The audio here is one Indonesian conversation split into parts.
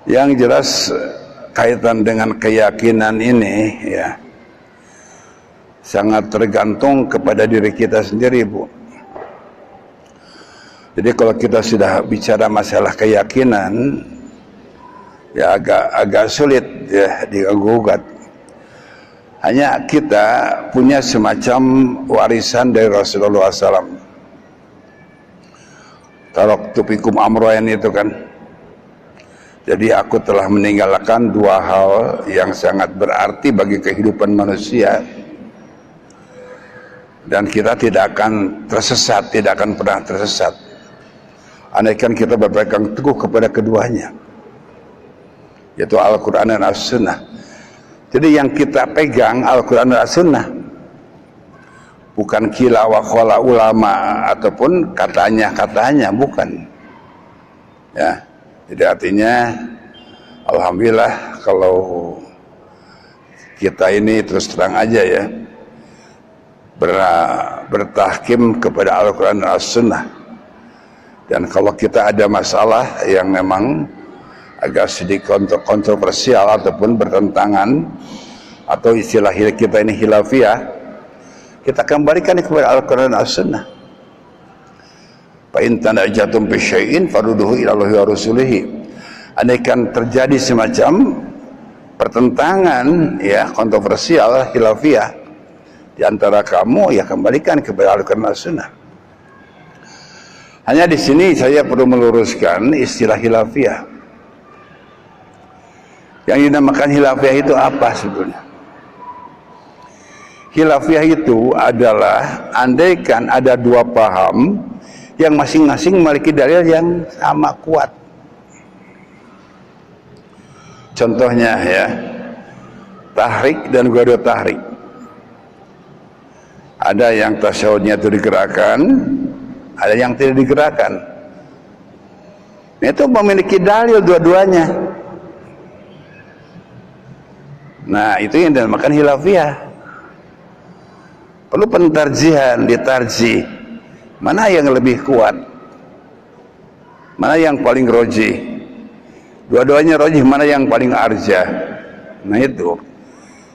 Yang jelas kaitan dengan keyakinan ini ya sangat tergantung kepada diri kita sendiri, Bu. Jadi kalau kita sudah bicara masalah keyakinan ya agak sulit ya digugat. Hanya kita punya semacam warisan dari Rasulullah SAW. Taraktu fikum amrayn itu kan. Jadi aku telah meninggalkan dua hal yang sangat berarti bagi kehidupan manusia. Dan kita tidak akan tersesat, tidak akan pernah tersesat. Andaikan kita berpegang teguh kepada keduanya. Yaitu Al-Quran dan As-Sunnah. Jadi yang kita pegang Al-Quran dan As-Sunnah. Bukan kila wa qala ulama ataupun katanya, bukan. Ya. Jadi artinya alhamdulillah kalau kita ini terus terang aja ya bertahkim kepada Al-Quran dan As-Sunnah. Dan kalau kita ada masalah yang memang agak sedikit kontroversial ataupun bertentangan atau istilah kita ini khilafiyah, kita kembalikan kepada Al-Quran dan As-Sunnah. Fa in tanajatum fi syai'in farudduhu ila Allahi wa rasulihi. Andaikan terjadi semacam pertentangan ya kontroversial khilafiyah di antara kamu, ya kembalikan kepada Al-Quran dan As-Sunnah. Hanya di sini saya perlu meluruskan istilah khilafiyah. Yang dinamakan khilafiyah itu apa sebetulnya? Khilafiyah itu adalah andaikan ada dua paham yang masing-masing memiliki dalil yang sama kuat. Contohnya ya, tahrik dan ghairu tahrik. Ada yang tasyahudnya itu digerakkan, ada yang tidak digerakkan. Itu memiliki dalil dua-duanya. Nah, itu yang dinamakan khilafiyah. Perlu pentarjihan, ditarjih. Mana yang lebih kuat? Mana yang paling rojih? Dua-duanya rojih, mana yang paling arjah? Nah itu.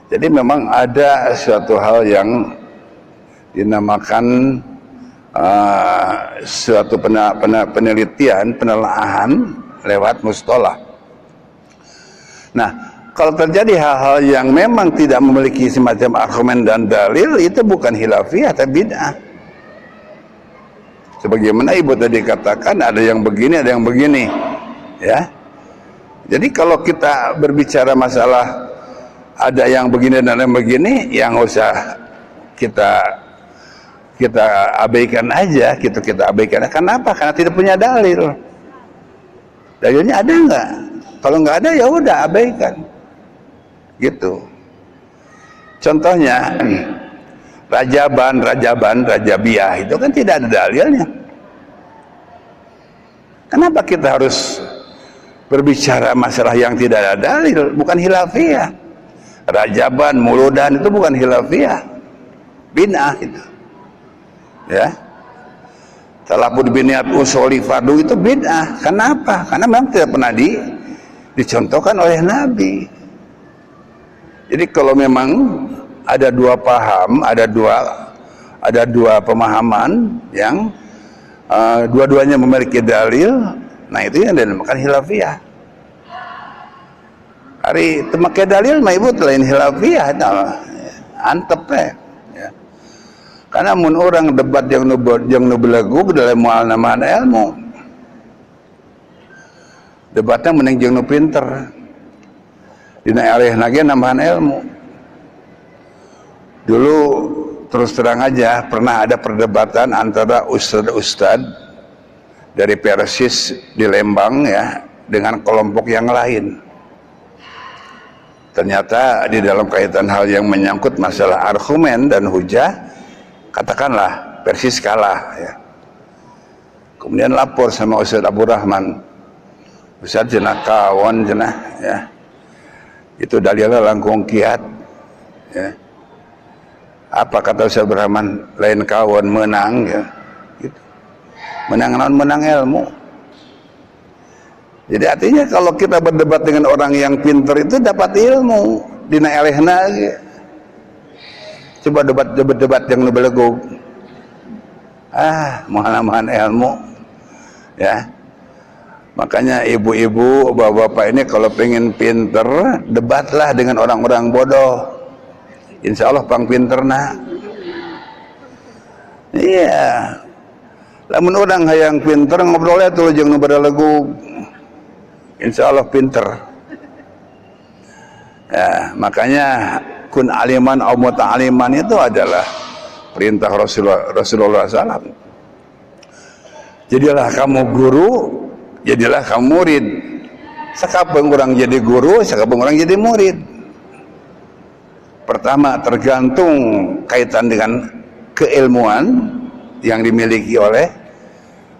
Jadi memang ada suatu hal yang dinamakan suatu penelitian, penelaahan lewat mustalah. Nah, kalau terjadi hal-hal yang memang tidak memiliki semacam argumen dan dalil, itu bukan khilafiyah, tapi bid'ah. Sebagaimana Ibu tadi katakan, ada yang begini, ada yang begini, ya. Jadi kalau kita berbicara masalah ada yang begini dan yang begini, yang usah kita abaikan aja, kita abaikan. Kenapa? Karena tidak punya dalil. Dalilnya ada nggak? Kalau nggak ada, ya udah abaikan. Gitu. Contohnya rajabiah itu kan tidak ada dalilnya. Kenapa kita harus berbicara masalah yang tidak ada dalil? Bukan khilafiyah. Rajaban, muludan itu bukan khilafiyah, bid'ah itu. Ya. Talabud biniat usuli fardu itu bid'ah. Kenapa? Karena memang tidak pernah dicontohkan oleh Nabi. Jadi kalau memang ada dua paham, ada dua pemahaman yang dua-duanya memiliki dalil, nah itu yang dinamakan khilafiyah. Hari temakai dalil mah Ibu lain khilafiyah, antep ya. Karena mun orang debat yang nubelagu dalam mual namaan ilmu. Debatnya mending jeung nu pinter. Dina alih lagi nambahan ilmu. Dulu terus terang aja pernah ada perdebatan antara ustad dari Persis di Lembang ya dengan kelompok yang lain. Ternyata di dalam kaitan hal yang menyangkut masalah argumen dan hujah, katakanlah Persis kalah ya. Kemudian lapor sama Ustaz Abu Rahman, Ustaz cenah kawan cenah ya. Itu dalilnya langkung kiat ya. Apa kata Ustaz Rahman? Lain kawan menang ya gitu. Menang ilmu. Jadi artinya kalau kita berdebat dengan orang yang pintar itu dapat ilmu dina elehna ge. Coba debat yang nu belegog. Mahal-mahal ilmu. Ya. Makanya ibu-ibu, bapak-bapak ini kalau pengen pinter, debatlah dengan orang-orang bodoh. Insya Allah pang pinterna. Iya. Lamun orang hayang pinter ngobrolnya tuh jeung nu belegog. Insya Allah pinter. Ya, makanya kun aliman au muta'aliman itu adalah perintah Rasulullah SAW. Jadilah kamu guru, jadilah kamu murid. Sakabeung orang jadi guru, sakabeung orang jadi murid. Pertama tergantung kaitan dengan keilmuan yang dimiliki oleh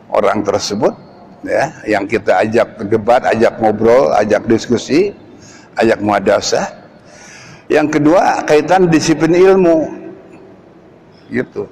orang tersebut. Ya, yang kita ajak debat, ajak ngobrol, ajak diskusi, ajak muhadasah. Yang kedua kaitan disiplin ilmu, gitu.